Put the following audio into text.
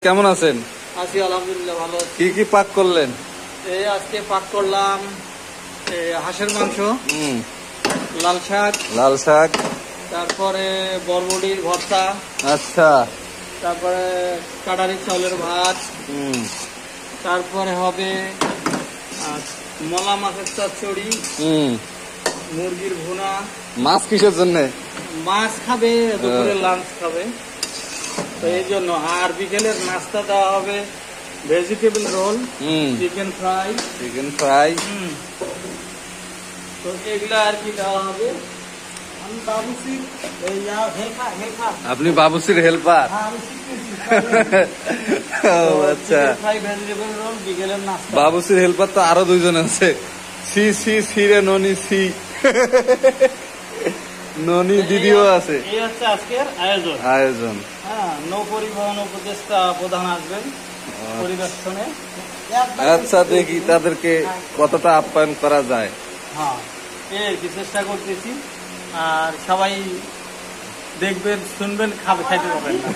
কেমন আছেন? আছি আলহামদুলিল্লাহ, ভালো আছি। কি কি পাক করলেন? এই আজকে পাক করলাম হাঁসের মাংস, লাল শাক, তারপরে বরবটির ভর্তা, আচ্ছা, তারপরে কাটারি চাউলের ভাত, তারপরে হবে মলা মাছের চচ্চড়ি, মুরগির ভুনা। মাছ কিসের জন্য? মাছ খাবে, দুপুরে লাঞ্চ খাবে, তো এই জন্য। আর বিকেলের নাস্তা দেওয়া হবে ভেজিটেবল রোল, চিকেন ফ্রাই, তো এগুলা আর কি দেওয়া হবে। আমি বাবুসির আপনি বাবুসির হেল্পার? আচ্ছা, ভেজিটেবল রোল বিকেলের নাস্তা। বাবুসির হেল্পার তো আরো দুইজন আছে। সি রে ননি সি ননি দিদিও আছে। এই হচ্ছে আজকের আয়োজন। হ্যাঁ, নৌ পরিবহন উপদেষ্টা প্রধান আসবেন পরিদর্শনে। আচ্ছা, দেখি তাদেরকে কতটা আপ্যায়ন করা যায়। হ্যাঁ, এর কি চেষ্টা করতেছি। আর সবাই দেখবেন, শুনবেন, খাইতে পারবেন না।